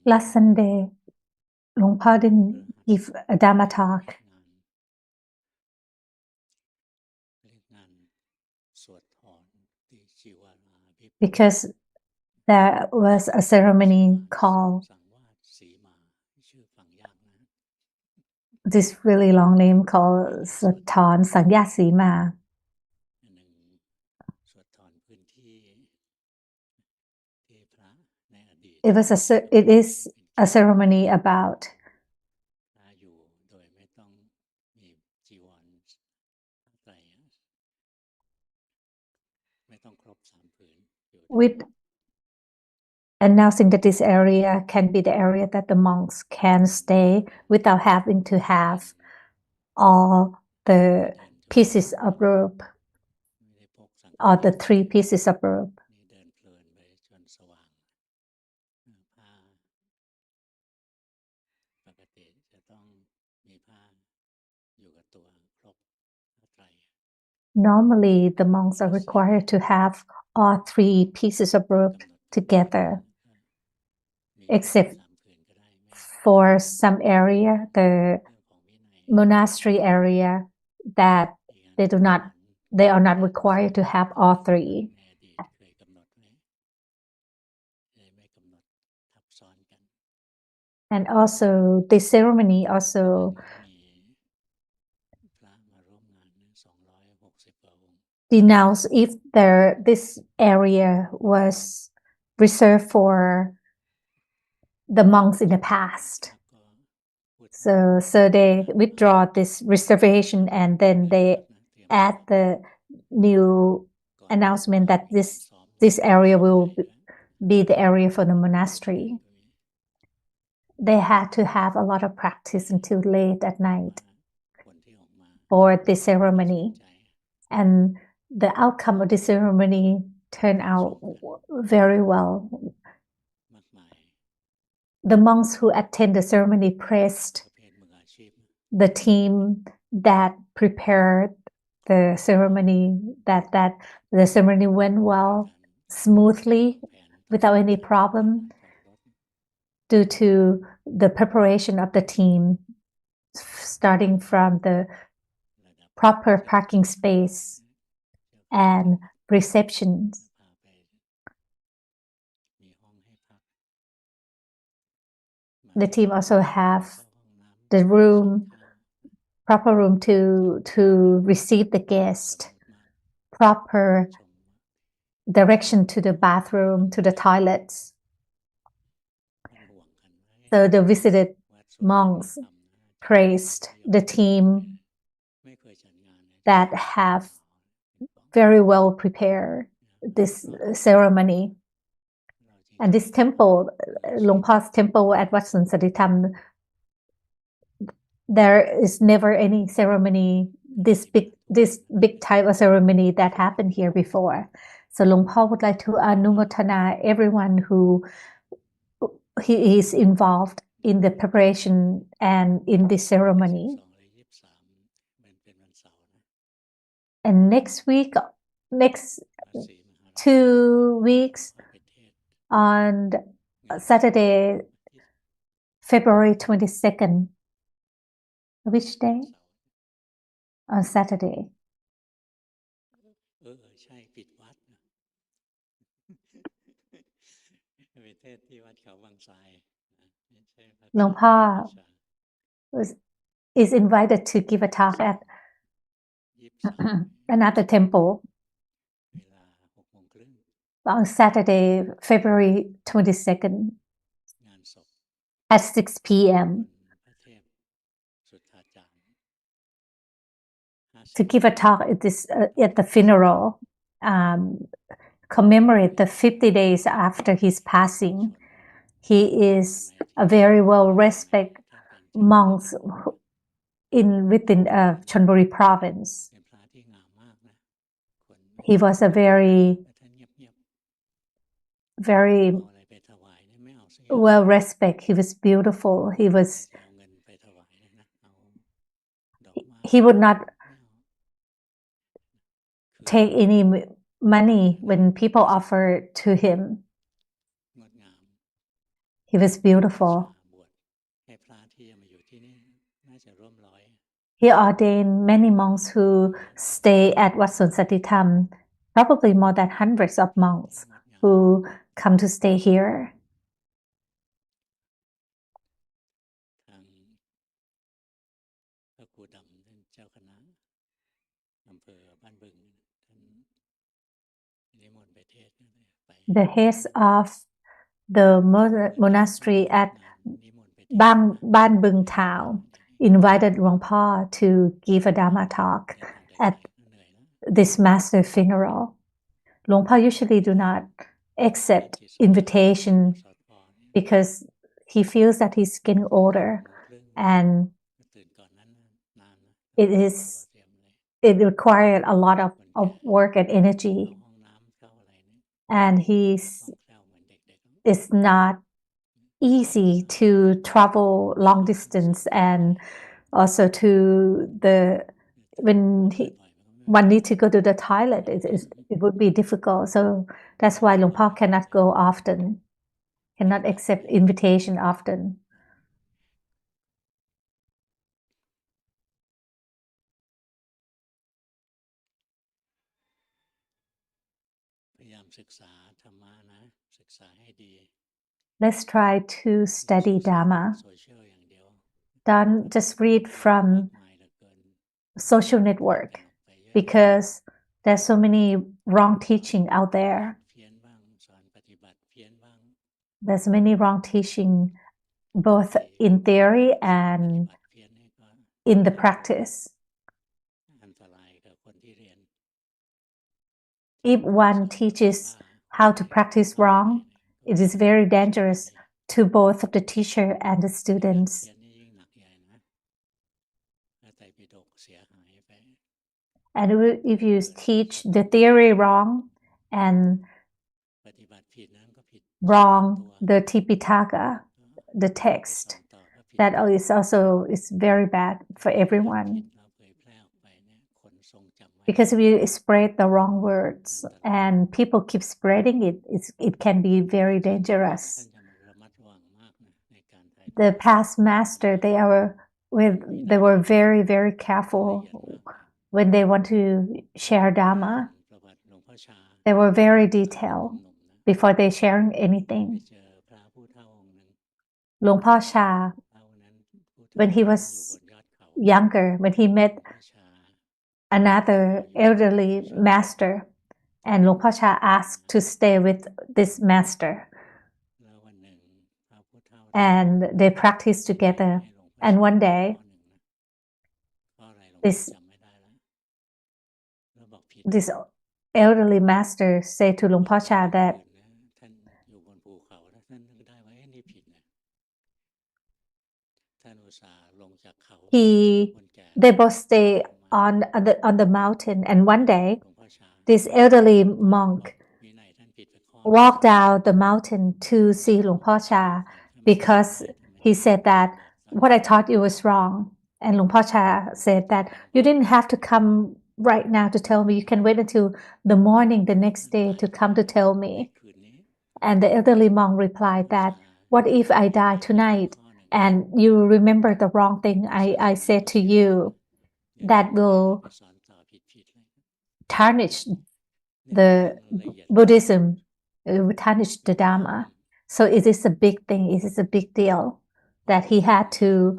Last Sunday, Luangpa didn't give a Dhamma talk because there was a ceremony called this really long name called Sathon Sangya Sima. It is a ceremony about with announcing that this area can be the area that the monks can stay without having to have all the pieces of rope or the 3 pieces of rope. Normally, the monks are required to have all 3 pieces of rope together, except for some area, the monastery area, that they are not required to have all 3. And also, the ceremony also denounce if this area was reserved for the monks in the past. So they withdraw this reservation and then they add the new announcement that this area will be the area for the monastery. They had to have a lot of practice until late at night for the ceremony. And the outcome of the ceremony turned out very well. The monks who attend the ceremony praised the team that prepared the ceremony, that the ceremony went well, smoothly, without any problem, due to the preparation of the team, starting from the proper parking space and receptions. The team also have the proper room to receive the guest, proper direction to the bathroom, to the toilets. So the visited monks praised the team that have very well prepared this ceremony. And this temple, Luangpa's temple at Wat Suan Saditam, there is never any ceremony, this big type of ceremony that happened here before. So Luangpa would like to anumotana everyone who he is involved in the preparation and in this ceremony. And next 2 weeks, on Saturday, February 22nd. Which day? On Saturday. Luangpa is invited to give a talk at another temple on Saturday, February 22nd at 6 p.m. to give a talk at the funeral, commemorate the 50 days after his passing. He is a very well-respected monk within Chonburi province. He was a very well-respected. He was beautiful. He would not take any money when people offered to him. He was beautiful. He ordained many monks who stay at Wat Son Satitam, probably more than hundreds of monks who come to stay here. The heads of the monastery at Ban Bung Town invited Luangpo to give a Dhamma talk at this master funeral. Luangpo usually do not accept invitation because he feels that he's getting older and it required a lot of work and energy, and it's not easy to travel long distance, and also when one needs to go to the toilet, it would be difficult. So that's why Luangpo cannot go often, cannot accept invitation often. Let's try to study Dhamma. Don't just read from social network, because there's so many wrong teaching out there. There's many wrong teaching both in theory and in the practice. If one teaches how to practice wrong, it is very dangerous to both the teacher and the students. And if you teach the theory wrong and wrong the Tipitaka, the text, that is very bad for everyone. Because if you spread the wrong words and people keep spreading it can be very dangerous. The past master, they were very, very careful when they want to share Dhamma. They were very detailed before they share anything. Luangpo Sha, when he was younger, when he met another elderly master, and Luangpo Sha asked to stay with this master, and they practiced together. And one day, this elderly master said to Luangpo Sha that they both stay on the mountain, and one day this elderly monk walked down the mountain to see Luangpo Sha, because he said that what I taught you was wrong. And Luangpo Sha said that you didn't have to come right now to tell me. You can wait until the morning the next day to come to tell me. And the elderly monk replied that, what if I die tonight and you remember the wrong thing I said to you? That will tarnish the Buddhism, it will tarnish the Dhamma. So it is a big thing, it is a big deal that he had to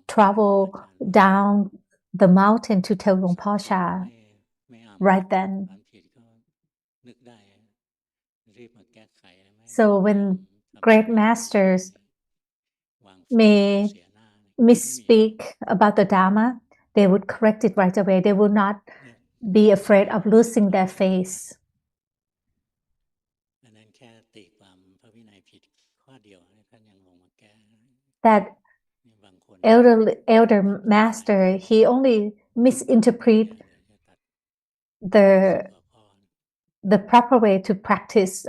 travel down the mountain to tell Luangpo Sha right then. So when great masters may misspeak about the Dhamma, they would correct it right away. They would not be afraid of losing their face. That elder master, he only misinterpret the proper way to practice,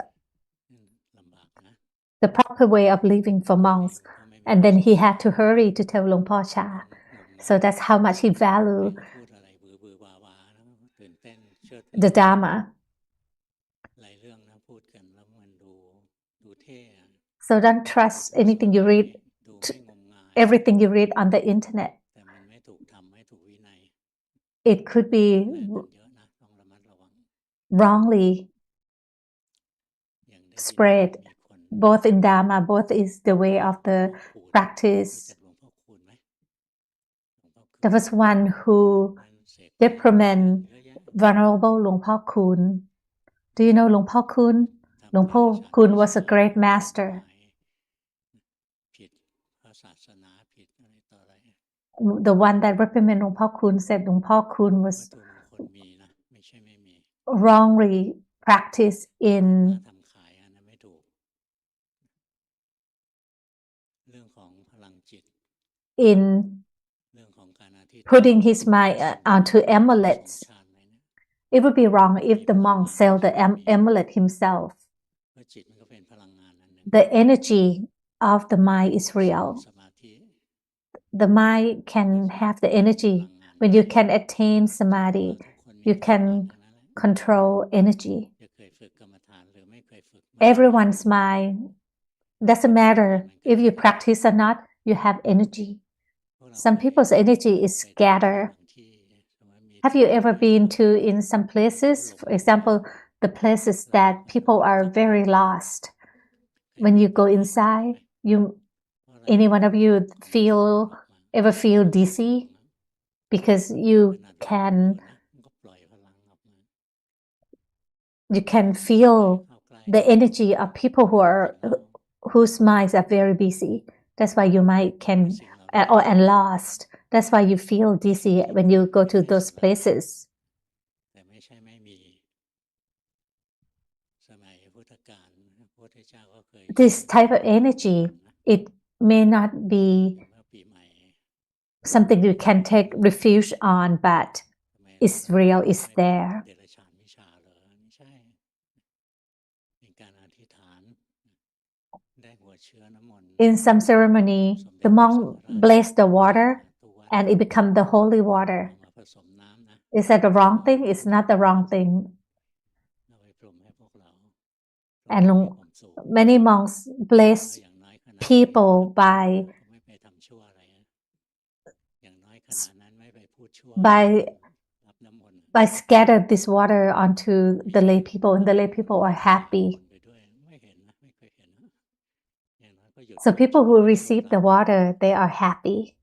the proper way of living for monks, and then he had to hurry to tell Luangpo Sha. So that's how much he valued the Dhamma. So don't trust anything you read, everything you read on the internet. It could be wrongly spread. Both in Dhamma, both is the way of the practice. There was one who reprimand Venerable Luangpu Kun. Do you know Luangpu Kun? Luangpu Kun was a great master. The one that reprimanded Luangpu Kun said Luangpu Kun was wrongly practiced in putting his mind onto amulets. It would be wrong if the monk sell the amulet himself. The energy of the mind is real. The mind can have the energy. When you can attain samadhi, you can control energy. Everyone's mind, doesn't matter if you practice or not, you have energy. Some people's energy is scattered. Have you ever been to in some places, for example, the places that people are very lost? When you go inside, any one of you ever feel dizzy because you can feel the energy of people whose minds are very busy. That's why you and lost. That's why you feel dizzy when you go to those places. This type of energy, it may not be something you can take refuge on, but it's real, it's there. In some ceremony, the monk blessed the water and it becomes the holy water. Is that the wrong thing? It's not the wrong thing. And many monks bless people by scatter this water onto the lay people, and the lay people are happy. So people who receive the water, they are happy.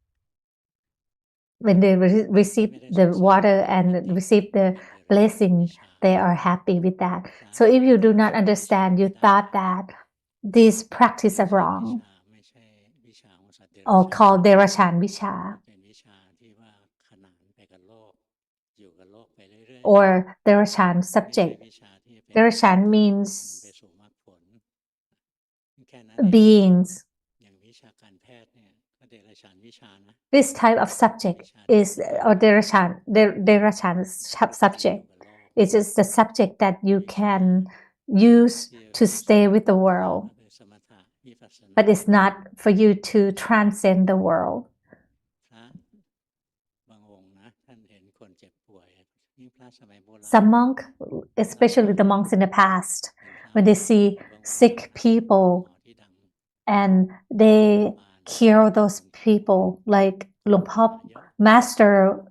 When they receive the water and receive the blessing, they are happy with that. So if you do not understand, you thought that these practices are wrong, or called Derachan Vicha, or Derachan subject. Derachan means beings. This type of subject is or Derachan subject. It is the subject that you can use to stay with the world, but it's not for you to transcend the world. Some monks, especially the monks in the past, when they see sick people and they cure those people, like Master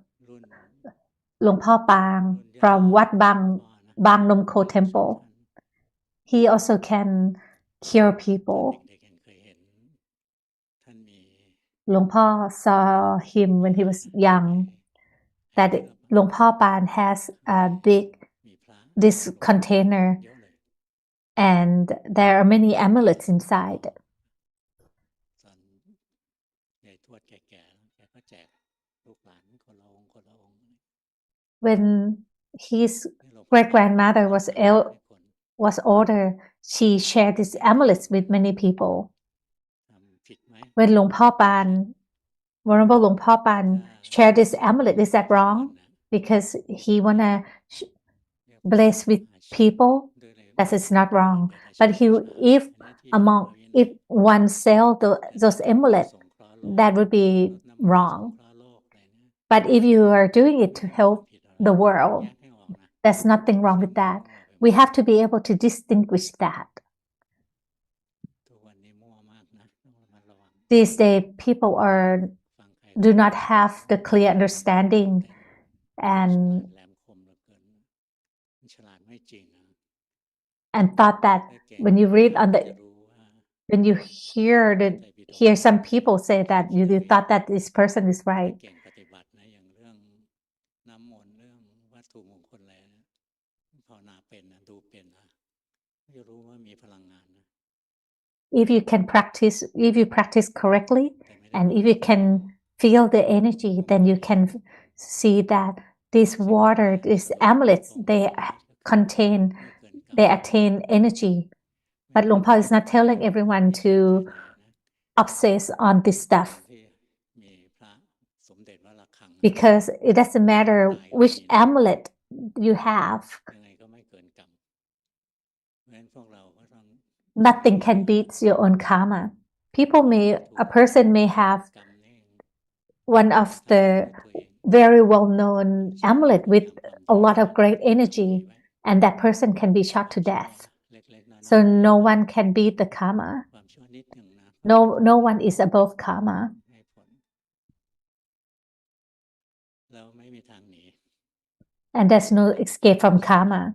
Luangpu Pang from Wat Bang Nom Ko Temple. He also can cure people. Luangpu saw him when he was young, that Luangpu Pang has this container, and there are many amulets inside. When his great-grandmother was older, she shared these amulets with many people. When Luangpu Pang, Venerable Luangpu Pang shared this amulet, is that wrong? Because he wanna bless with people, that is not wrong. But if one sell those amulets, that would be wrong. But if you are doing it to help the world, there's nothing wrong with that. We have to be able to distinguish that. these days people do not have the clear understanding and thought that when you read when you hear some people say that you thought that this person is right. If you practice correctly, and if you can feel the energy, then you can see that this water, these amulets, they attain energy. But Luang Por is not telling everyone to obsess on this stuff, because it doesn't matter which amulet you have. Nothing can beat your own karma. A person may have one of the very well-known amulet with a lot of great energy, and that person can be shot to death. So no one can beat the karma. No one is above karma. And there's no escape from karma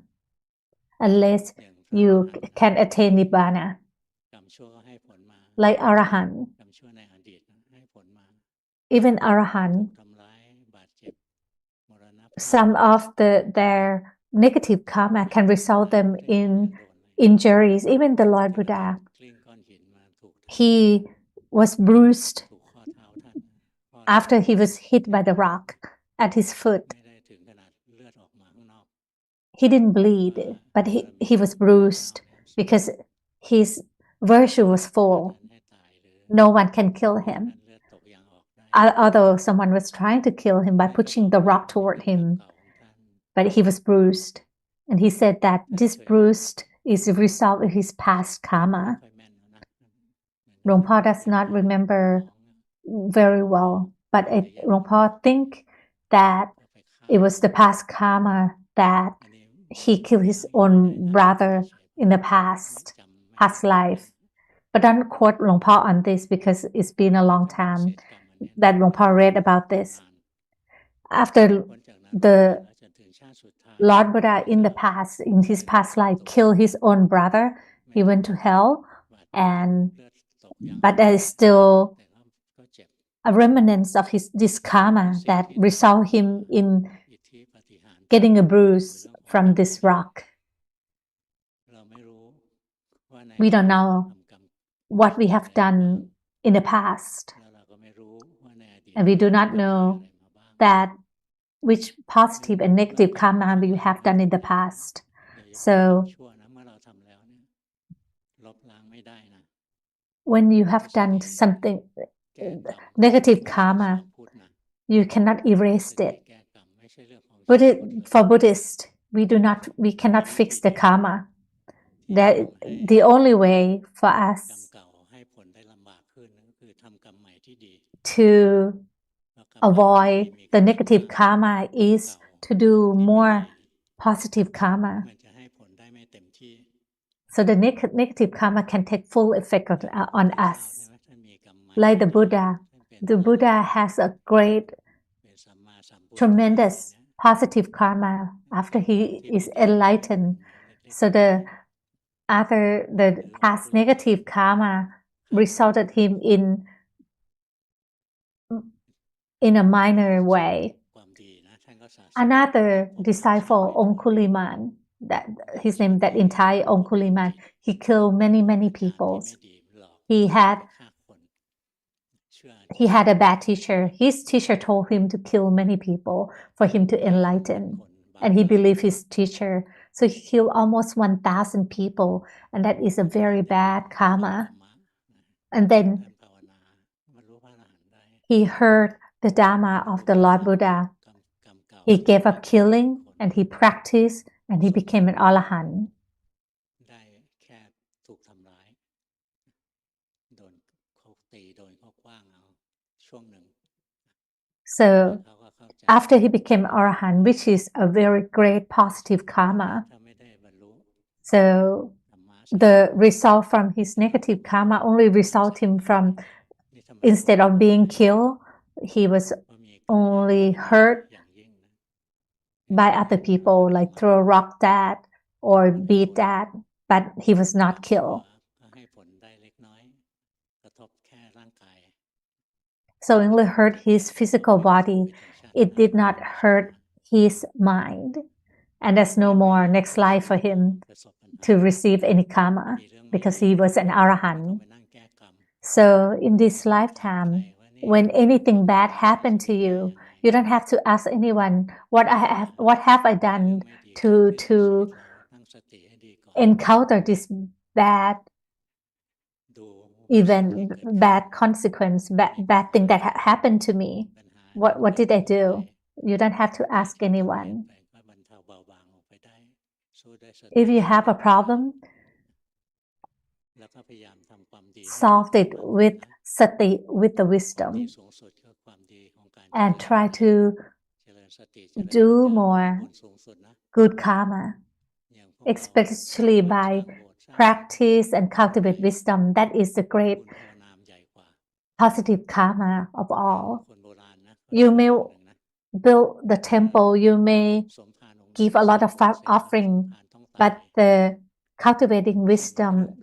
unless you can attain nibbana. Like Arahant. Even Arahant, some of their negative karma can result them in injuries. Even the Lord Buddha, he was bruised after he was hit by the rock at his foot. He didn't bleed, but he was bruised because his virtue was full. No one can kill him. Although someone was trying to kill him by pushing the rock toward him, but he was bruised. And he said that this bruise is a result of his past karma. Luang Por does not remember very well, but Luang Por think that it was the past karma that he killed his own brother in the past life. But don't quote Luang Por on this, because it's been a long time that Luang Por read about this. After the Lord Buddha in his past life, killed his own brother, he went to hell, but there is still a remnant of this karma that result him in getting a bruise from this rock. We don't know what we have done in the past, and we do not know that which positive and negative karma we have done in the past. So when you have done something negative karma, you cannot erase it. For Buddhists, we cannot fix the karma. The only way for us to avoid the negative karma is to do more positive karma. So the negative karma can take full effect on us. Like the Buddha has a great, tremendous positive karma after he is enlightened. So the past negative karma resulted him in a minor way. Another disciple, Onkuliman, that his name, that entire Onkuliman, he killed many people. He had a bad teacher. His teacher told him to kill many people for him to enlighten, and he believed his teacher. So he killed almost 1,000 people, and that is a very bad karma. And then he heard the Dhamma of the Lord Buddha. He gave up killing, and he practiced, and he became an Arahant. So after he became Arahant, which is a very great positive karma, so the result from his negative karma only result him from instead of being killed, he was only hurt by other people, like throw a rock at or beat at, but he was not killed. So it only hurt his physical body. It did not hurt his mind. And there's no more next life for him to receive any karma because he was an arahant. So in this lifetime, when anything bad happened to you, you don't have to ask anyone what have I done to encounter this bad event, bad consequence, bad thing that happened to me. What did I do? You don't have to ask anyone. If you have a problem, solve it with sati, with the wisdom, and try to do more good karma, especially by practice and cultivate wisdom. That is the great positive karma of all. You may build the temple, you may give a lot of offering, but the cultivating wisdom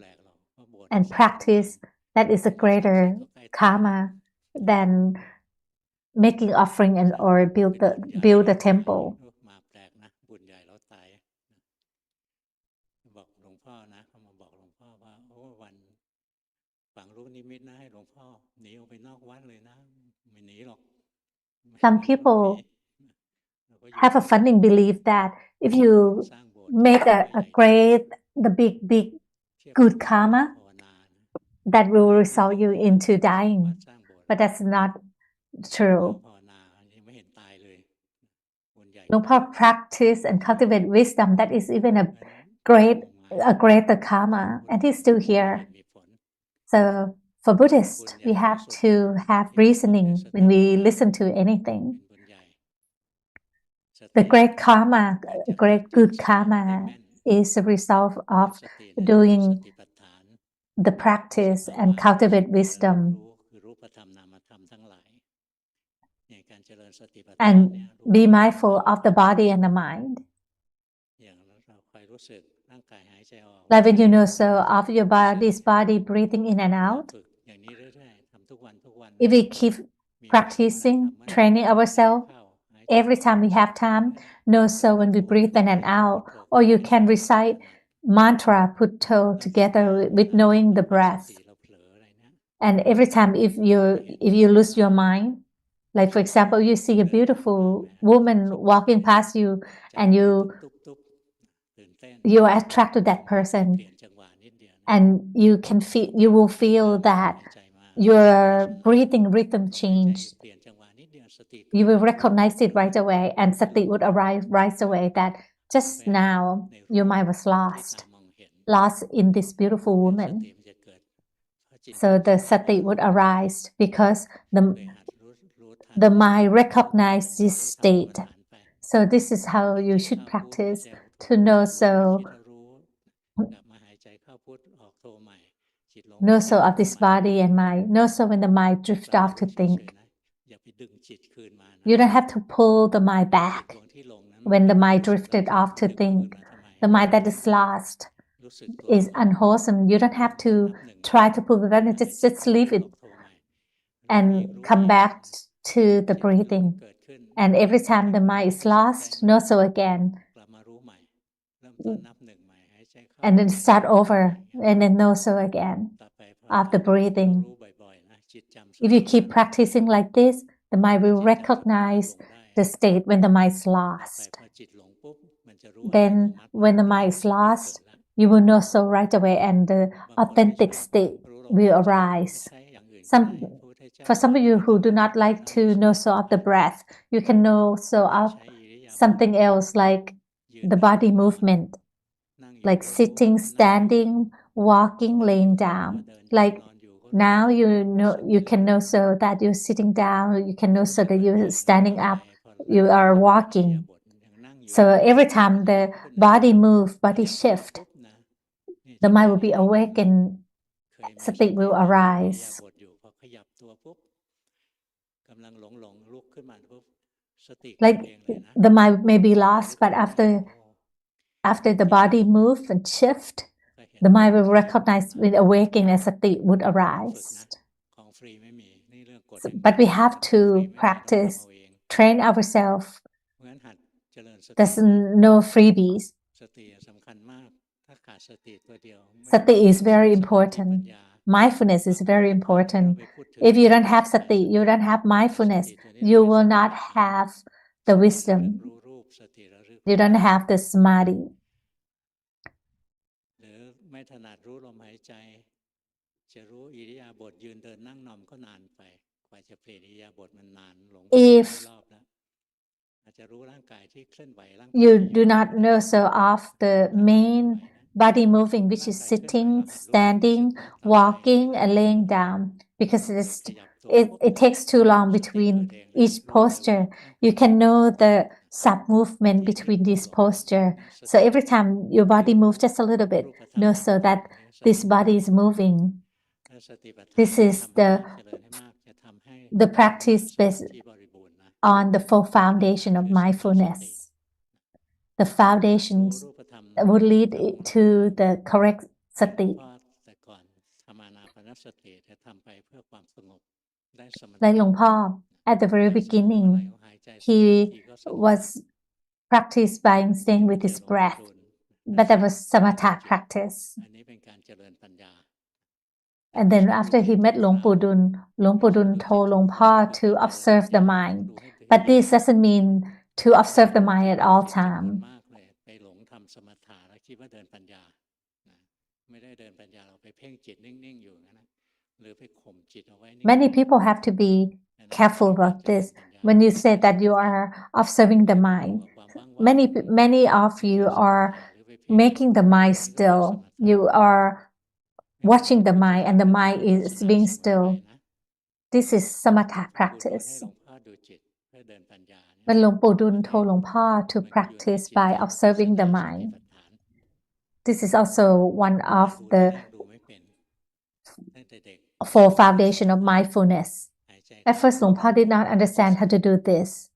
and practice, that is a greater karma than making offering and or build the temple. Some people have a funny belief that if you make a great, the big good karma, that will result you into dying. But that's not true. Luangpu practice and cultivate wisdom. That is even a greater karma, and he's still here. So for Buddhists, we have to have reasoning when we listen to anything. The great karma, great good karma is a result of doing the practice and cultivate wisdom. And be mindful of the body and the mind. Like when you know so of your body's body breathing in and out. If we keep practicing, training ourselves, every time we have time, know so when we breathe in and out, or you can recite mantra Putto together with knowing the breath. And every time if you lose your mind, like for example, you see a beautiful woman walking past you and you are attracted to that person, and you will feel that your breathing rhythm changed. You will recognize it right away, and sati would arise right away that just now your mind was lost in this beautiful woman. So the sati would arise because the mind recognizes this state. So this is how you should practice to know so of this body and mind. Know so when the mind drifts off to think. You don't have to pull the mind back when the mind drifted off to think. The mind that is lost is unwholesome. You don't have to try to pull it back. Just leave it and come back to the breathing. And every time the mind is lost, know so again. And then start over and then know so again of the breathing. If you keep practicing like this, the mind will recognize the state when the mind is lost. Then when the mind is lost, you will know so right away and the authentic state will arise. For some of you who do not like to know so of the breath, you can know so of something else like the body movement, like sitting, standing, walking, laying down. Like now you can know so that you're sitting down, you can know so that you're standing up, you are walking. So every time the body move, body shift, the mind will be awake and sati will arise. like the mind may be lost, but after the body move and shift, the mind will recognize with awakening and sati would arise. But we have to practice, train ourselves. There's no freebies. Sati is very important. Mindfulness is very important. If you don't have sati, you don't have mindfulness, you will not have the wisdom. You don't have the samadhi. If you do not know so of the main body moving, which is sitting, standing, walking, and laying down, because it takes too long between each posture. You can know the sub movement between this posture. So every time your body moves just a little bit, know so that this body is moving. This is the practice based on the full foundation of mindfulness. The foundations would lead to the correct sati. Like Luangpo, at the very beginning, he was practiced by staying with his breath, but that was samatha practice. And then after he met Luangpu Dun told Luangpo to observe the mind. But this doesn't mean to observe the mind at all times. Many people have to be careful about this. When you say that you are observing the mind, many of you are making the mind still. You are watching the mind and the mind is being still. This is samatha practice. When Luangpu Dun told Luangpo to practice by observing the mind, this is also one of the four foundation of mindfulness. At first, Luangpo did not understand how to do this.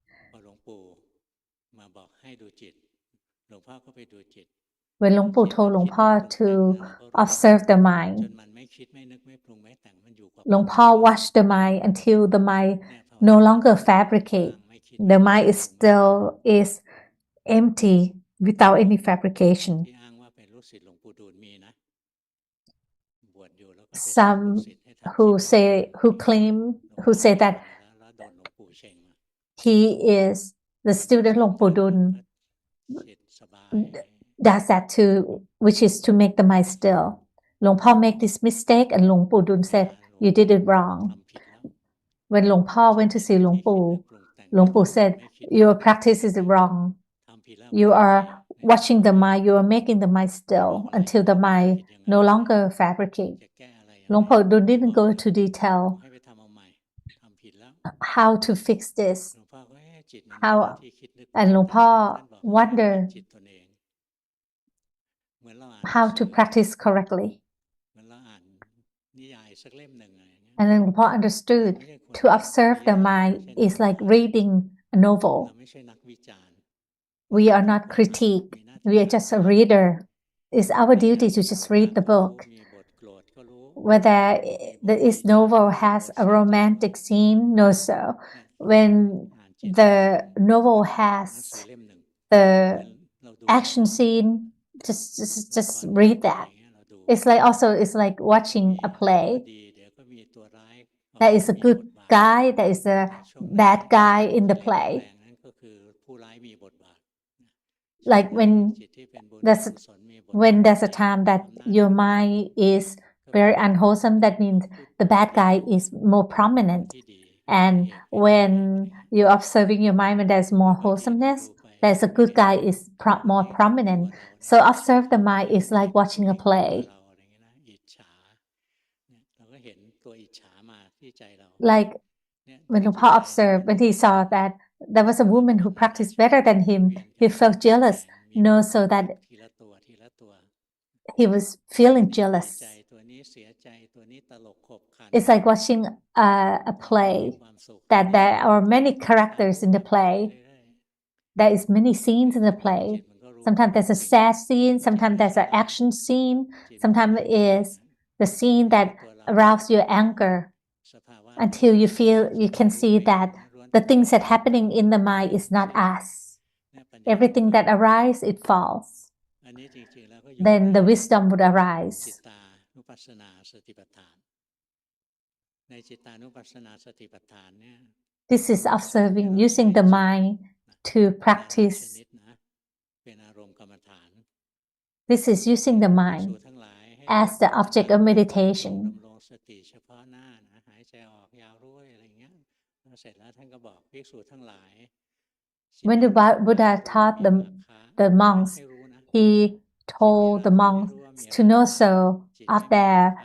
When Luangpu told Luangpo to observe the mind, Luangpo watched the mind until the mind no longer fabricate. The mind is still empty without any fabrication. Some who say that he is the student Luangpu Dun does that too, which is to make the mind still. Luangpo make this mistake and Luangpu Dun said, you did it wrong. When Luangpo went to see Luangpu said, your practice is wrong. You are watching the mind, you are making the mind still until the mind no longer fabricate. Luangpo Dun didn't go into detail how to fix this. And Luangpo wondered how to practice correctly. And then Luangpo understood to observe the mind is like reading a novel. We are not critique. We are just a reader. It's our duty to just read the book. Whether this novel has a romantic scene, no so. When the novel has the action scene, just read that. It's like watching a play. There is a good guy, there is a bad guy in the play. Like when there's a time that your mind is very unwholesome, that means the bad guy is more prominent. And when you're observing your mind, when there's more wholesomeness, there's a good guy is more prominent. So observe the mind is like watching a play. Like when Luangpo observed, when he saw that there was a woman who practiced better than him, he felt jealous. No, so that he was feeling jealous. It's like watching a play that there are many characters in the play. There is many scenes in the play. Sometimes there's a sad scene, sometimes there's an action scene, sometimes it is the scene that arouses your anger until you feel you can see that the things that happening in the mind is not us. Everything that arises, it falls. Then the wisdom would arise. This is observing, using the mind to practice. This is using the mind as the object of meditation. When the Buddha taught the monks, he told the monks to know so of their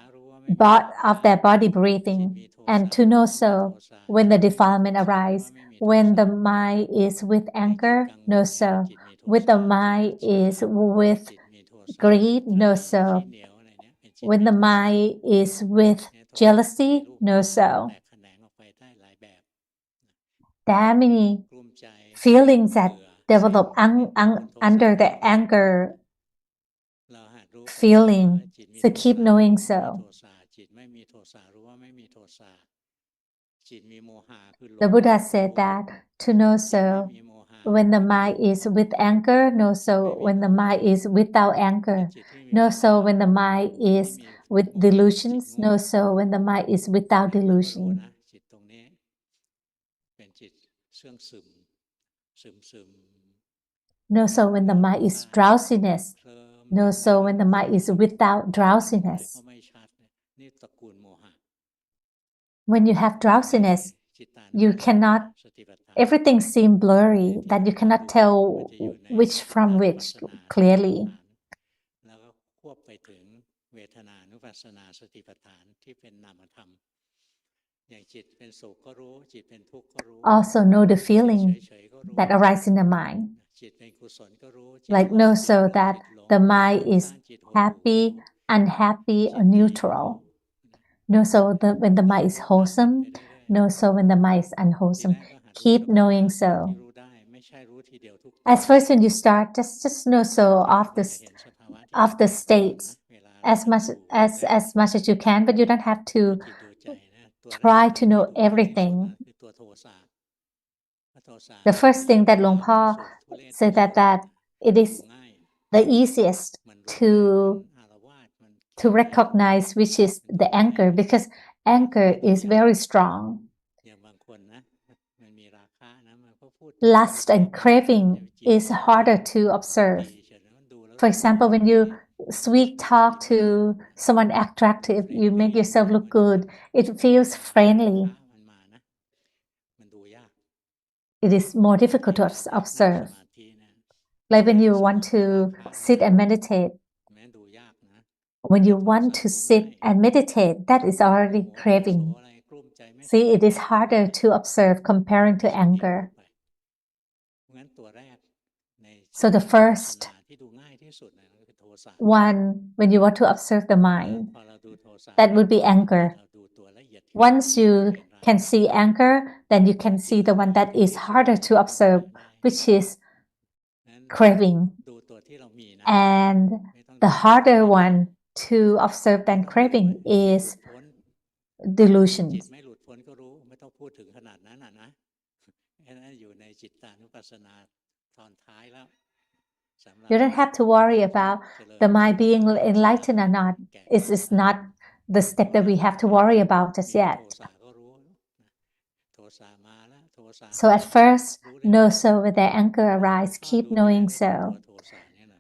body breathing and to know so when the defilement arises. When the mind is with anger, know so. When the mind is with greed, know so. When the mind is with jealousy, know so. There are many feelings that develop under the anger feeling. So keep knowing so. The Buddha said that to know so when the mind is with anger, know so when the mind is without anger, know so when the mind is with delusions, know so when the mind is without delusion. Know so when the mind is drowsiness, know so when the mind is without drowsiness. When you have drowsiness, you cannot, everything seems blurry, that you cannot tell which from which clearly. Also know the feeling that arises in the mind. Like know so that the mind is happy, unhappy, or neutral. Know so when the mind is wholesome, know so when the mind is unwholesome. Keep knowing so. At first when you start, just know so of the states as much as you can, but you don't have to try to know everything. The first thing that Luangpu said that it is the easiest to recognize which is the anger, because anger is very strong. Lust and craving is harder to observe. For example, when you sweet talk to someone attractive, you make yourself look good, it feels friendly. It is more difficult to observe. Like when you want to sit and meditate, when you want to sit and meditate, that is already craving. See, it is harder to observe comparing to anger. So the first one, when you want to observe the mind, that would be anger. Once you can see anger, then you can see the one that is harder to observe, which is craving. And the harder one to observe than craving is delusion. You don't have to worry about the mind being enlightened or not. It's not the step that we have to worry about just yet. So at first, know so when their anger arises, keep knowing so.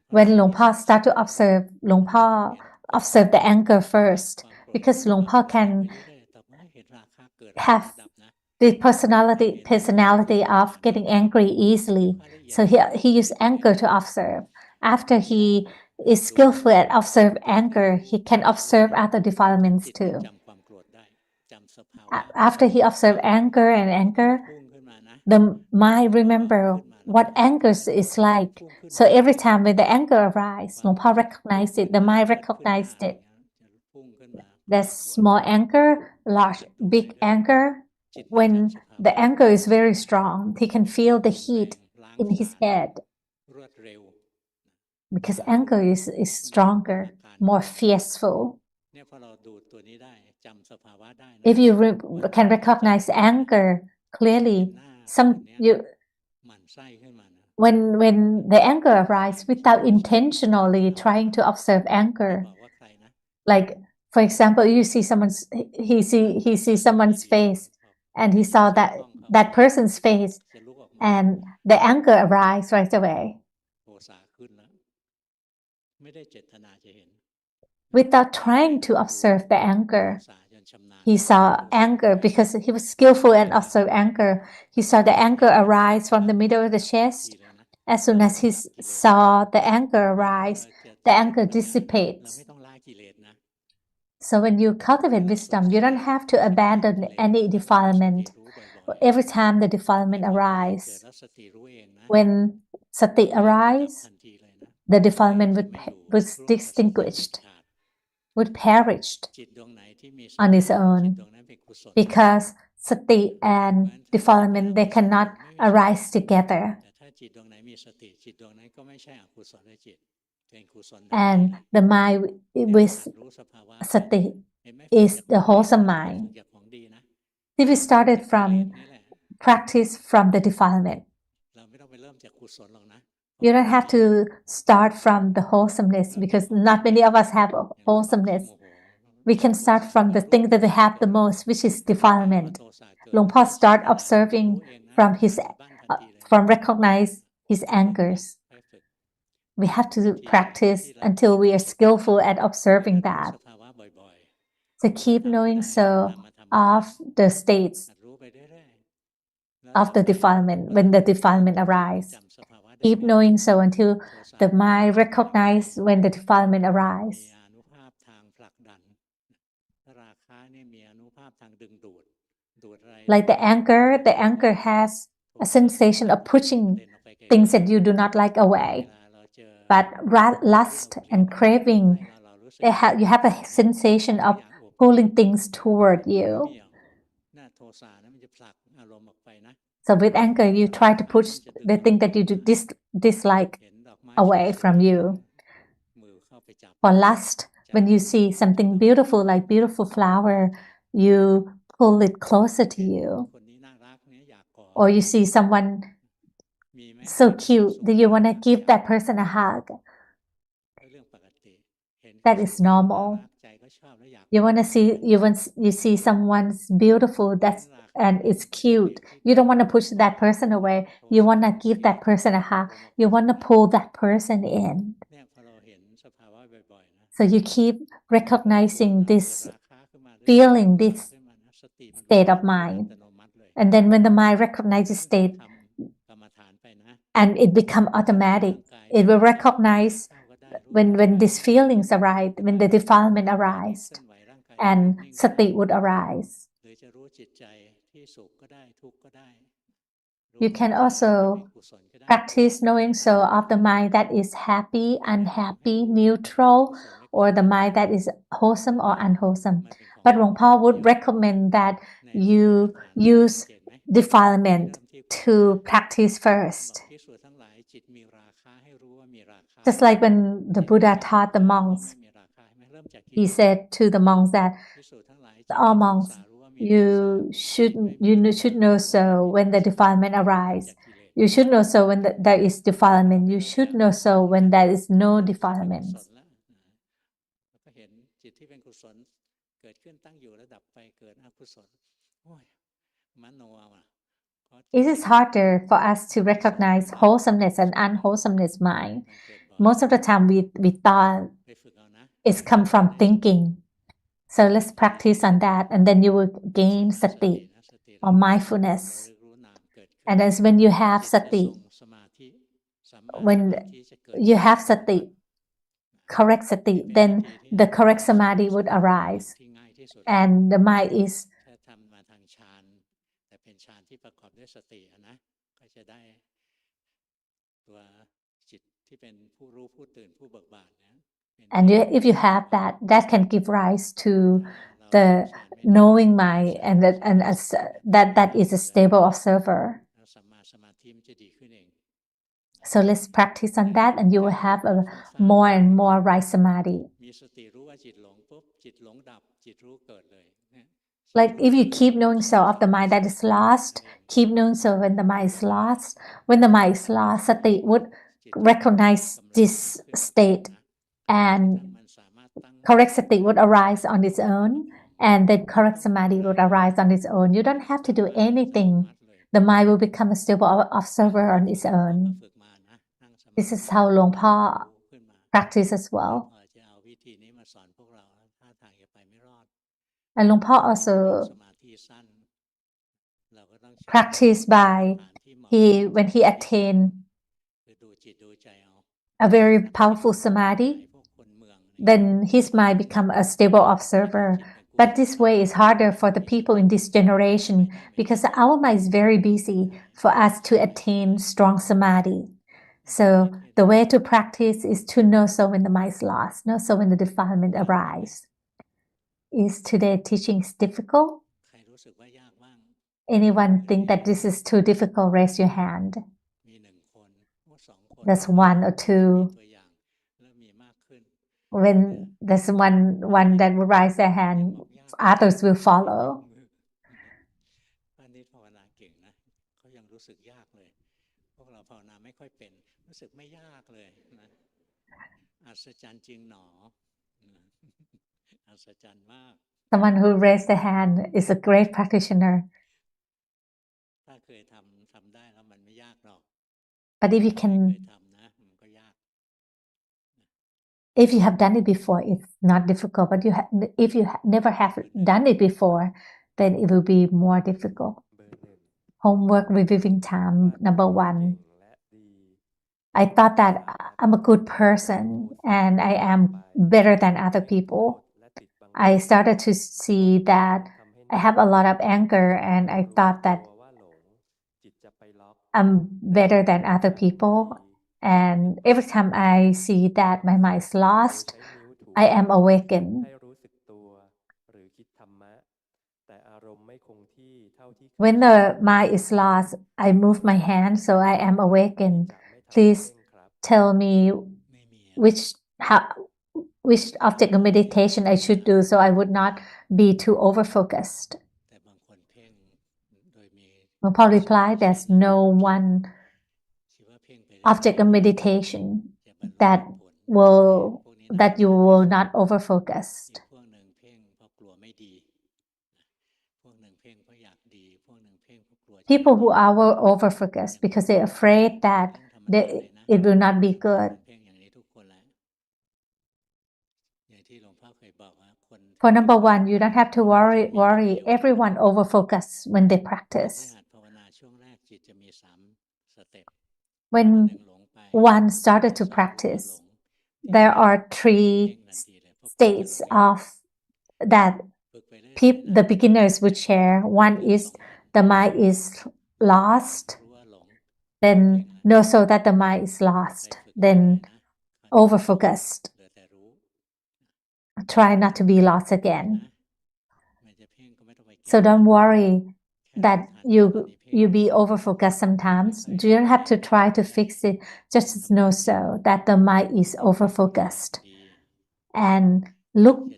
When Luangpu start to observe, Luangpu observe the anger first, because Luangpu can have the personality of getting angry easily. So he used anger to observe. After he is skillful at observe anger, he can observe other defilements too. After he observed anger, the mind remember what anger is like. So every time when the anger arises, Luangpo recognized it, the mind recognized it. There's small anger, large, big anger. When the anger is very strong, he can feel the heat in his head because anger is stronger, more fierceful. If you can recognize anger clearly, when the anger arises without intentionally trying to observe anger, like for example, you see he sees someone's face, and he saw that person's face, and the anger arises right away. Without trying to observe the anger, he saw anger because he was skillful and observed anger. He saw the anger arise from the middle of the chest. As soon as he saw the anger arise, the anger dissipates. So when you cultivate wisdom, you don't have to abandon any defilement. Every time the defilement arises, when sati arises, the defilement would distinguished, would perish on its own, because sati and defilement, they cannot arise together. And the mind with sati is the wholesome mind. If we started from practice from the defilement, you don't have to start from the wholesomeness, because not many of us have wholesomeness. We can start from the thing that we have the most, which is defilement. Luangpo start observing from recognize his angers. We have to practice until we are skillful at observing that. So keep knowing so of the states of the defilement when the defilement arises. Keep knowing so until the mind recognize when the defilement arises. Like the anger has a sensation of pushing things that you do not like away. But lust and craving, you have a sensation of pulling things toward you. So with anger, you try to push the thing that you dislike away from you. For lust, when you see something beautiful, like beautiful flower, you pull it closer to you. Or you see someone so cute that you want to give that person a hug. That is normal. You see someone's beautiful, and it's cute. You don't want to push that person away. You want to give that person a hug. You want to pull that person in. So you keep recognizing this feeling, this state of mind. And then when the mind recognizes state, and it becomes automatic, it will recognize when these feelings arise, when the defilement arises, and sati would arise. You can also practice knowing so of the mind that is happy, unhappy, neutral, or the mind that is wholesome or unwholesome. But Luangpo would recommend that you use defilement to practice first. Just like when the Buddha taught the monks, he said to the monks that all monks, you should know so when the defilement arises. You should know so when there is defilement. You should know so when there is no defilement. It is harder for us to recognize wholesomeness and unwholesomeness mind. Most of the time we thought it's come from thinking. So let's practice on that, and then you will gain sati or mindfulness. And as when you have sati, correct sati, then the correct samadhi would arise, and the mind is And if you have that, that can give rise to the knowing mind, and that is a stable observer. So let's practice on that, and you will have a more and more right samadhi. Like if you keep knowing so of the mind that is lost, keep knowing so when the mind is lost. When the mind is lost, sati would recognize this state, and correct sati would arise on its own, and then correct samadhi would arise on its own. You don't have to do anything. The mind will become a stable observer on its own. This is how Luangpo practice as well. And Luangpo also practice by when he attained a very powerful samadhi, then his mind become a stable observer. But this way is harder for the people in this generation because our mind is very busy for us to attain strong samadhi. So the way to practice is to know so when the mind is lost, know so when the defilement arises. Is today teaching difficult? Anyone think that this is too difficult? Raise your hand. That's one or two. When there's one that will raise their hand, others will follow. Someone who raised their hand is a great practitioner. But if you have done it before, it's not difficult. But if you never have done it before, then it will be more difficult. Homework reviewing time, number 1. I thought that I'm a good person and I am better than other people. I started to see that I have a lot of anger, and I thought that I'm better than other people. And every time I see that my mind is lost, I am awakened. When the mind is lost, I move my hand, so I am awakened. Please tell me which object of meditation I should do so I would not be too overfocused. Luangpo replied, there's no one object of meditation that you will not overfocus. People who are overfocused because they're afraid that it will not be good. For number 1, you don't have to worry. Everyone overfocus when they practice. When one started to practice, there are 3 states of that the beginners would share. One is the mind is lost, then know so that the mind is lost, then overfocused. Try not to be lost again. So don't worry that you be overfocused sometimes. You don't have to try to fix it. Just know so that the mind is overfocused. And look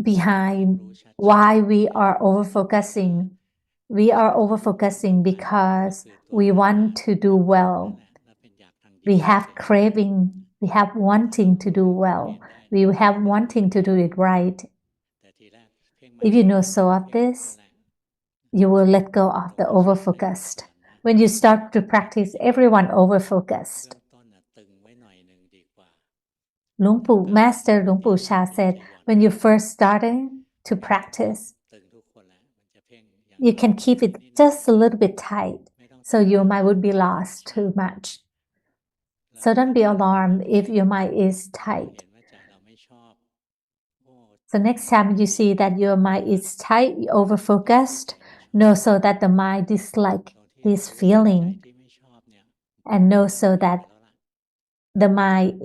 behind why we are overfocusing. We are overfocusing because we want to do well. We have craving. We have wanting to do well. We have wanting to do it right. If you know so of this, you will let go of the overfocused. When you start to practice, everyone overfocused. Master Luangpu Sha said, when you first started to practice, you can keep it just a little bit tight, so your mind would be lost too much. So don't be alarmed if your mind is tight. So next time you see that your mind is tight, overfocused, know so that the mind dislikes this feeling. and know so that the mind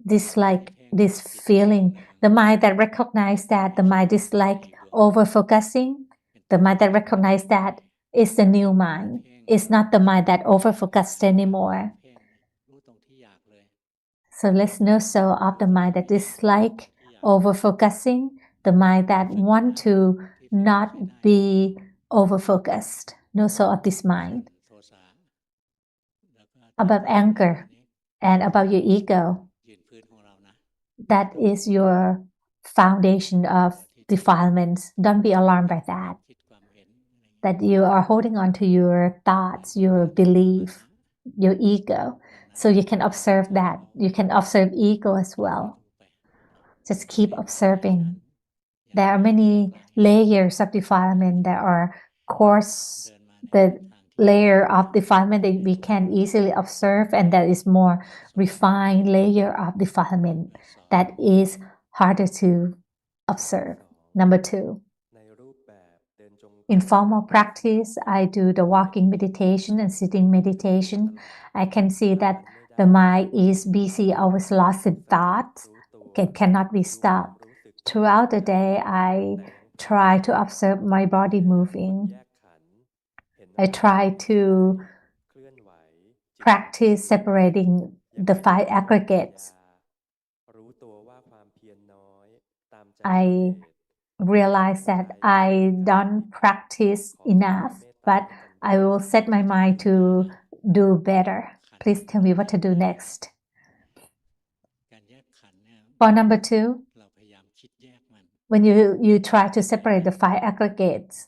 dislike this feeling. The mind that recognize that the mind dislike over-focusing, the mind that recognize that is the new mind. It's not the mind that over-focused anymore. So let's know so of the mind that dislike over-focusing, the mind that want to not be over-focused. Know so of this mind. About anger and about your ego. That is your foundation of defilements. Don't be alarmed by that. That you are holding on to your thoughts, your belief, your ego. So you can observe that. You can observe ego as well. Just keep observing. There are many layers of defilement. There are coarse, the layer of defilement that we can easily observe, and there is more refined layer of defilement that is harder to observe. Number 2. In formal practice, I do the walking meditation and sitting meditation. I can see that the mind is busy, always lost in thoughts, cannot be stopped. Throughout the day, I try to observe my body moving. I try to practice separating the 5 aggregates. I realize that I don't practice enough, but I will set my mind to do better. Please tell me what to do next. For number 2, when you try to separate the 5 aggregates,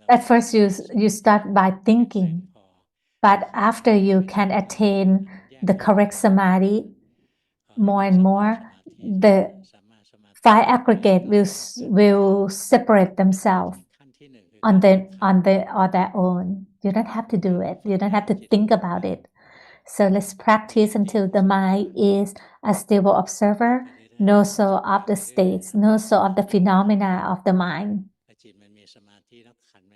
at first you start by thinking, but after you can attain the correct samadhi more and more, the 5 aggregates will separate themselves on their own. You don't have to do it. You don't have to think about it. So let's practice until the mind is a stable observer, know so of the states, know so of the phenomena of the mind.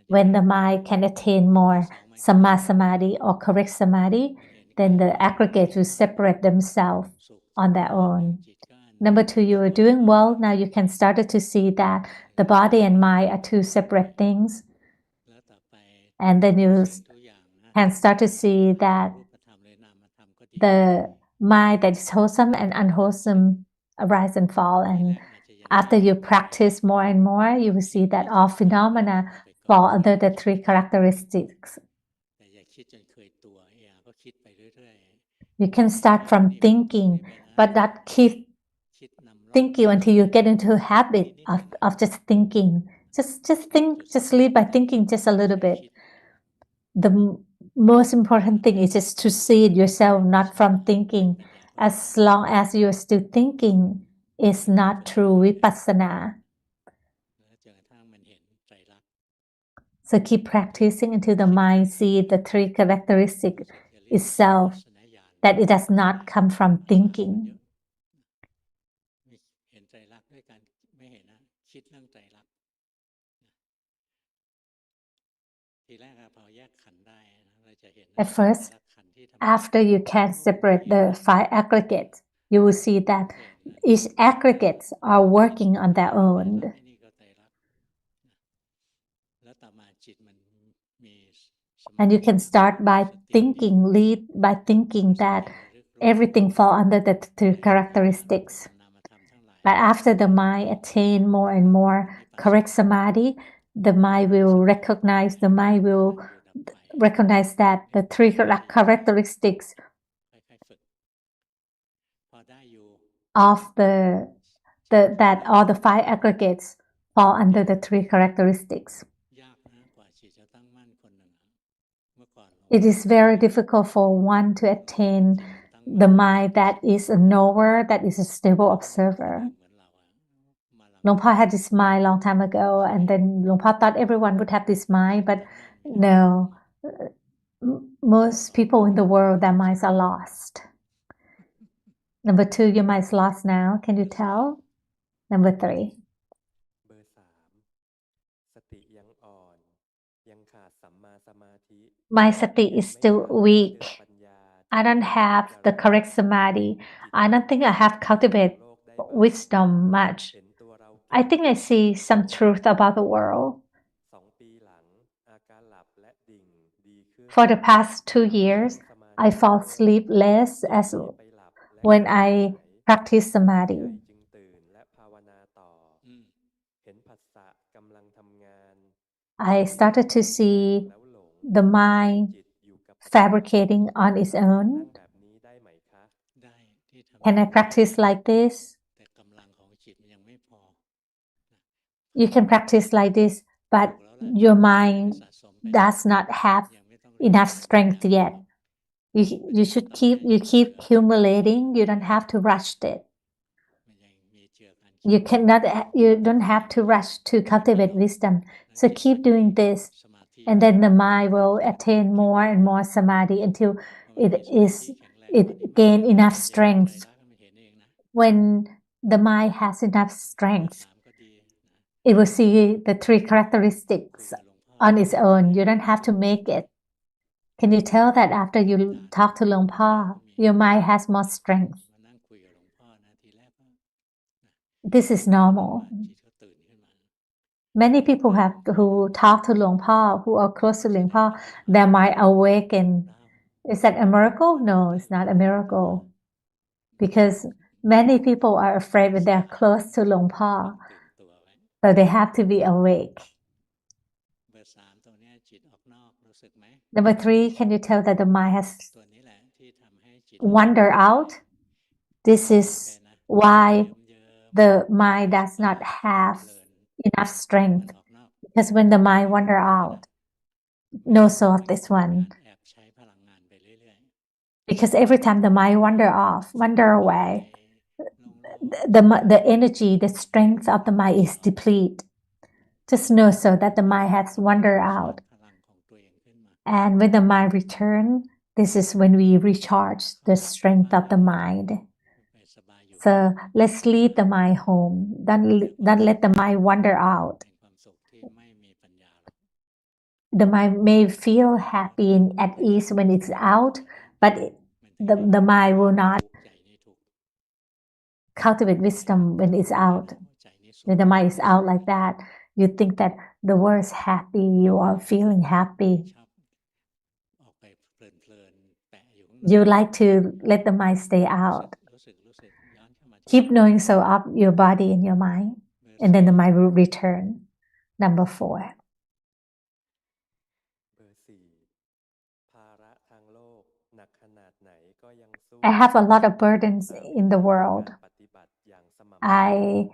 When the mind can attain more Samma Samadhi or correct Samadhi, then the aggregates will separate themselves on their own. Number 2, you are doing well. Now you can start to see that the body and mind are 2 separate things. And then you can start to see that the mind that is wholesome and unwholesome arise and fall. And after you practice more and more, you will see that all phenomena fall under the 3 characteristics. You can start from thinking, but not keep thinking until you get into a habit of just thinking. Just think, just live by thinking just a little bit. The most important thing is just to see it yourself, not from thinking. As long as you're still thinking, it's not true vipassana. So keep practicing until the mind sees the 3 characteristics itself, that it does not come from thinking. At first, after you can separate the 5 aggregates, you will see that each aggregates are working on their own. And you can start by thinking, lead by thinking that everything falls under the 3 characteristics. But after the mind attain more and more correct samadhi, the mind will recognize that the 3 characteristics of that all the 5 aggregates fall under the 3 characteristics. It is very difficult for one to attain the mind that is a knower, that is a stable observer. Luang Por had this mind long time ago, and then Luang Por thought everyone would have this mind, but no. Most people in the world, their minds are lost. Number 2, your mind is lost now. Can you tell? Number 3. my sati is still weak. I don't have the correct samadhi. I don't think I have cultivated wisdom much. I think I see some truth about the world. For the past 2 years, I fall asleep less as when I practice samadhi. I started to see the mind fabricating on its own. Can I practice like this? You can practice like this, but your mind does not have enough strength yet. You should keep accumulating. You don't have to rush it. You don't have to rush to cultivate wisdom. So keep doing this, and then the mind will attain more and more samadhi until it gain enough strength. When the mind has enough strength, it will see the 3 characteristics on its own. You don't have to make it. Can you tell that after you talk to Luangpu, your mind has more strength? This is normal. Many people who talk to Luangpu, who are close to Luangpu, their mind awaken. Is that a miracle? No, it's not a miracle. Because many people are afraid when they're close to Luangpu. So they have to be awake. Number 3, can you tell that the mind has wandered out? This is why the mind does not have enough strength. Because when the mind wander out, no soul of this one. Because every time the mind wander away, the energy, the strength of the mind is depleted. Just know so that the mind has wandered out. And when the mind returns, this is when we recharge the strength of the mind. So let's lead the mind home. Don't let the mind wander out. The mind may feel happy and at ease when it's out, but the mind will not cultivate wisdom when it's out. When the mind is out like that, you think that the world is happy, you are feeling happy. You like to let the mind stay out. Keep knowing so of your body and your mind, and then the mind will return. Number 4. I have a lot of burdens in the world. I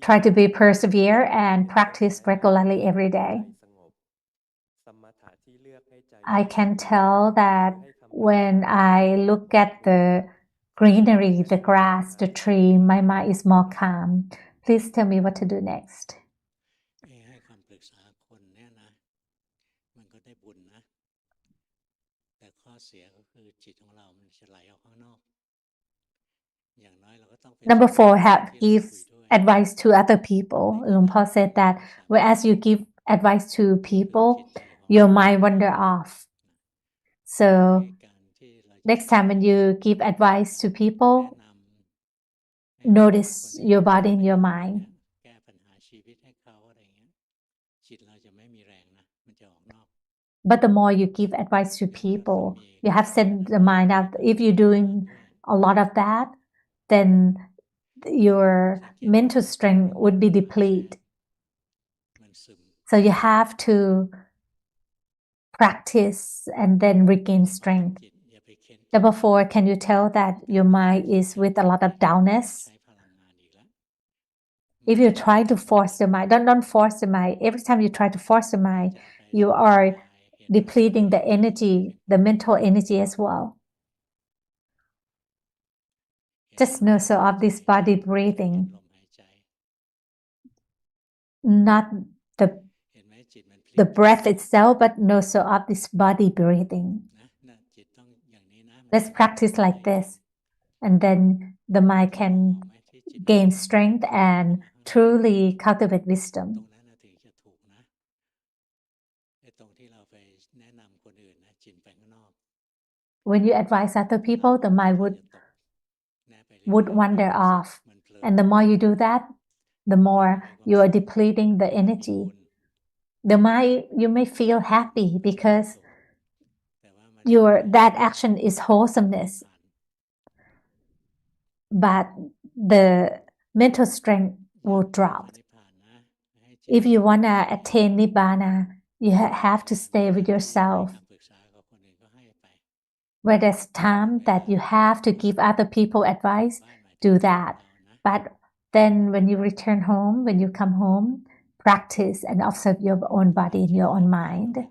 try to be persevere and practice regularly every day. I can tell that when I look at the greenery, the grass, the tree, my mind is more calm. Please tell me what to do next. Number 4, give advice to other people. Luangpu said that whereas you give advice to people, your mind wander off. So next time when you give advice to people, notice your body and your mind. But the more you give advice to people, you have sent the mind out. If you're doing a lot of that, then your mental strength would be depleted. So you have to practice and then regain strength. Number 4, can you tell that your mind is with a lot of downness? If you try to force the mind, don't force the mind. Every time you try to force the mind, you are depleting the energy, the mental energy as well. Just know so of this body breathing, not the breath itself, but know so of this body breathing. Let's practice like this, and then the mind can gain strength and truly cultivate wisdom. When you advise other people, the mind would wander off. And the more you do that, the more you are depleting the energy. The mind, you may feel happy because that action is wholesomeness, but the mental strength will drop. If you want to attain Nibbana, you have to stay with yourself. Where there's time that you have to give other people advice, do that. But then when you return home, when you come home, practice and observe your own body and your own mind.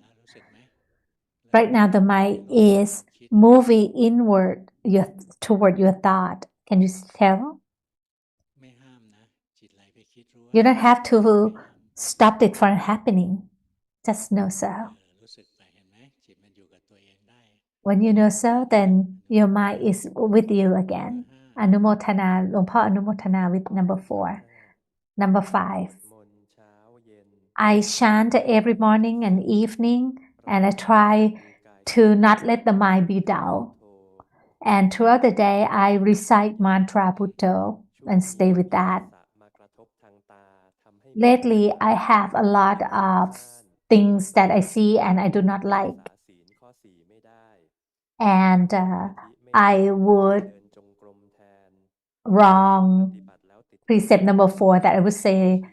Right now, the mind is moving inward toward your thought. Can you tell? You don't have to stop it from happening. Just know so. When you know so, then your mind is with you again. Anumothana, หลวงพ่อ Anumothana with number 4. Number 5. I chant every morning and evening, and I try to not let the mind be dull. And throughout the day, I recite mantra Bhutto and stay with that. Lately, I have a lot of things that I see and I do not like. And I would wrong precept number 4 that I would say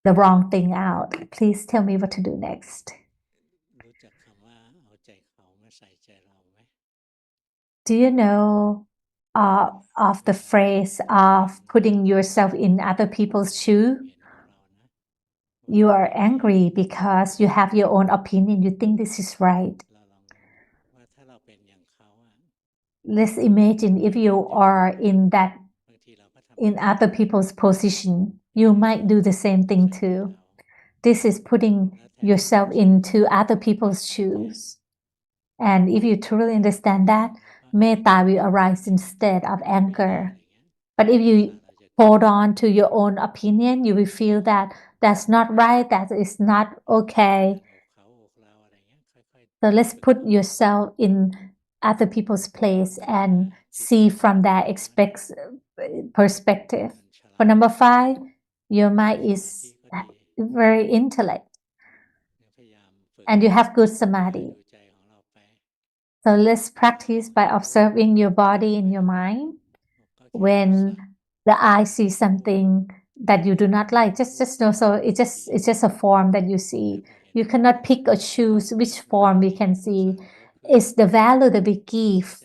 the wrong thing out. Please tell me what to do next. Do you know of the phrase of putting yourself in other people's shoe? You are angry because you have your own opinion. You think this is right. Let's imagine if you are in other people's position, you might do the same thing too. This is putting yourself into other people's shoes. And if you truly understand that, metta will arise instead of anger. But if you hold on to your own opinion, you will feel that that's not right, that is not okay. So let's put yourself in other people's place and see from their perspective. For number 5, your mind is very intellect and you have good samadhi. So let's practice by observing your body and your mind. When the eye sees something that you do not like, just know, so it's just a form that you see. You cannot pick or choose which form we can see. It's the value that we give.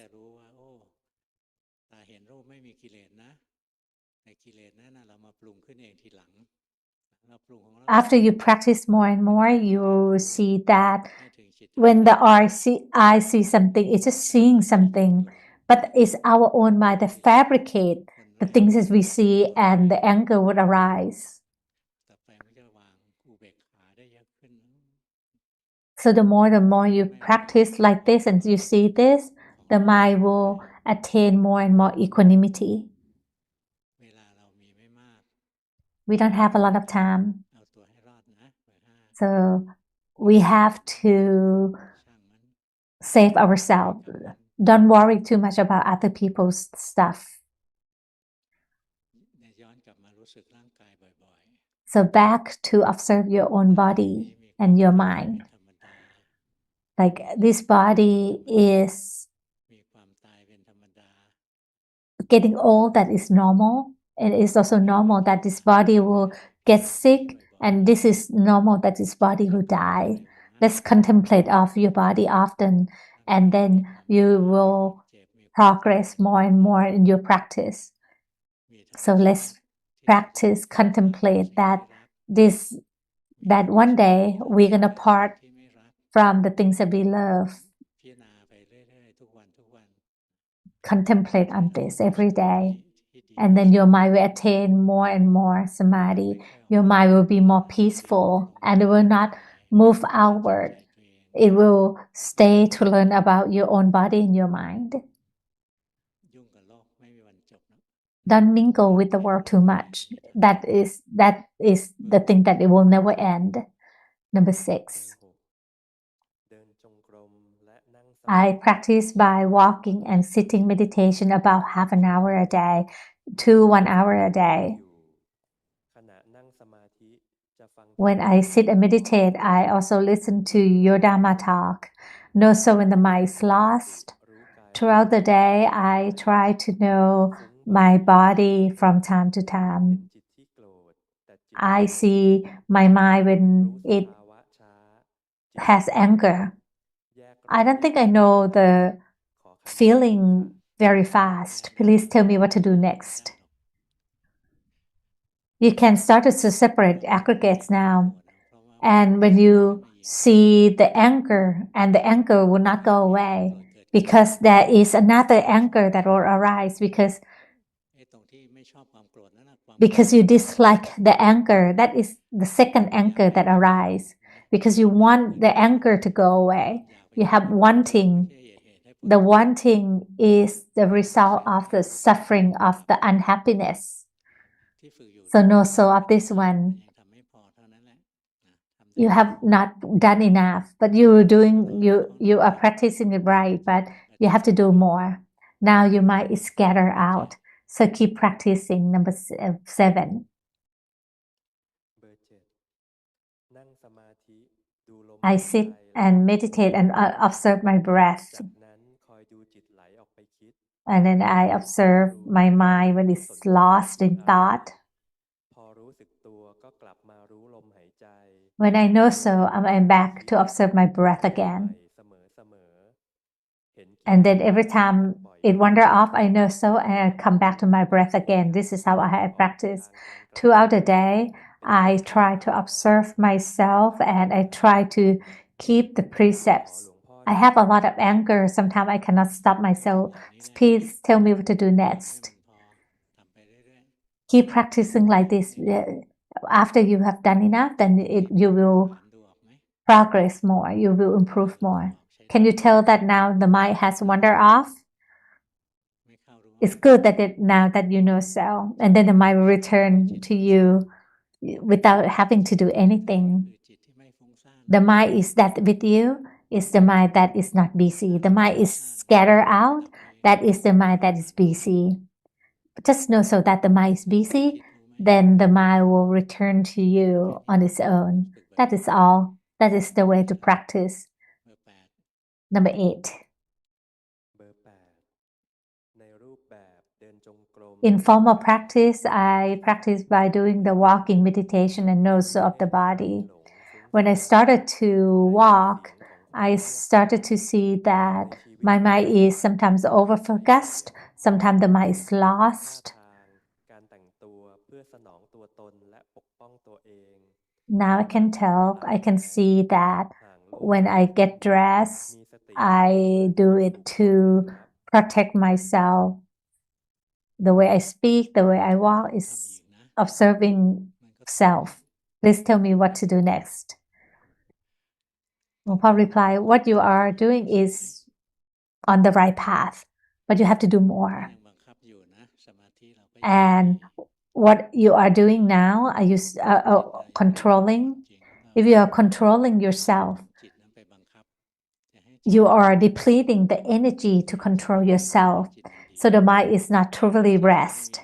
After you practice more and more, you see that when the eye sees something, it's just seeing something. But it's our own mind that fabricate the things that we see, and the anger would arise. So the more you practice like this and you see this, the mind will attain more and more equanimity. We don't have a lot of time. So we have to save ourselves. Don't worry too much about other people's stuff. So back to observe your own body and your mind. Like this body is getting old, that is normal. And it's also normal that this body will get sick, and this is normal that this body will die. Let's contemplate of your body often, and then you will progress more and more in your practice. So let's practice, contemplate that one day we're gonna part from the things that we love. Contemplate on this every day. And then your mind will attain more and more samadhi. Your mind will be more peaceful and it will not move outward. It will stay to learn about your own body and your mind. Don't mingle with the world too much. That is the thing that it will never end. Number 6. I practice by walking and sitting meditation about half an hour a day to 1 hour a day. When I sit and meditate, I also listen to your Dhamma talk. Know so when the mind is lost. Throughout the day, I try to know my body from time to time. I see my mind when it has anger. I don't think I know the feeling very fast. Please tell me what to do next. You can start to separate aggregates now. And when you see the anger, and the anger will not go away because there is another anger that will arise because you dislike the anger. That is the second anger that arises because you want the anger to go away. You have wanting. The wanting is the result of the suffering of the unhappiness. So no, so of this one, you have not done enough, but you are practicing it right, but you have to do more. Now you might scatter out. So keep practicing. Number 7. I sit and meditate and observe my breath. And then I observe my mind when it's lost in thought. When I know so, I'm back to observe my breath again. And then every time it wander off, I know so, and I come back to my breath again. This is how I practice. Throughout the day, I try to observe myself and I try to keep the precepts. I have a lot of anger. Sometimes I cannot stop myself. Please tell me what to do next. Keep practicing like this. After you have done enough, then you will progress more. You will improve more. Can you tell that now the mind has wandered off? It's good that now that you know so, and then the mind will return to you without having to do anything. The mind is that with you is the mind that is not busy. The mind is scattered out. That is the mind that is busy. Just know so that the mind is busy, then the mind will return to you on its own. That is all. That is the way to practice. Number 8. In formal practice, I practice by doing the walking meditation and nose of the body. When I started to walk, I started to see that my mind is sometimes over-focused, sometimes the mind is lost. Now I can tell, I can see that when I get dressed, I do it to protect myself. The way I speak, the way I walk is observing self. Please tell me what to do next. Luangpu reply, what you are doing is on the right path, but you have to do more. And what you are doing now, are you controlling? If you are controlling yourself, you are depleting the energy to control yourself. So the mind is not truly rest.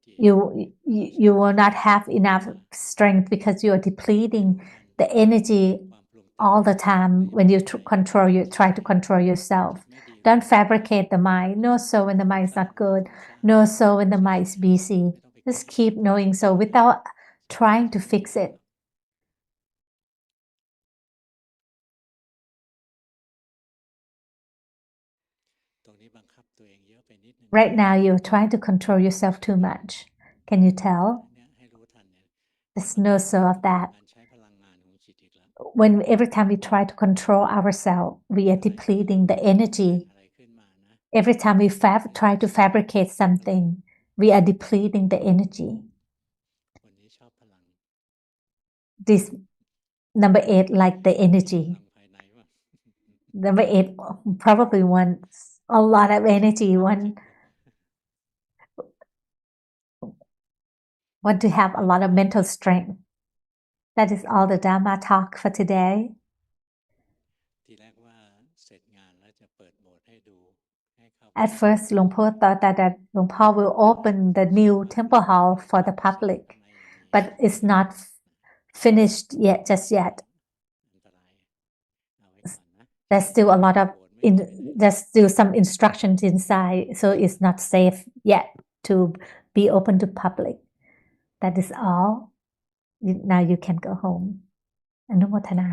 You will not have enough strength because you are depleting the energy all the time when you try to control yourself. Don't fabricate the mind. Know so when the mind is not good. Know so when the mind is busy. Just keep knowing so without trying to fix it. Right now, you're trying to control yourself too much. Can you tell? Just know so of that. When every time we try to control ourselves, we are depleting the energy. Every time we try to fabricate something, we are depleting the energy. This number 8, like the energy. Number 8 probably wants a lot of energy, want to have a lot of mental strength. That is all the Dhamma talk for today. At first, Luangpo thought that Luangpo will open the new temple hall for the public, but it's not finished yet, just yet. There's still a lot of there's still some instructions inside, so it's not safe yet to be open to public. That is all. Now you can go home. อนุโมทนา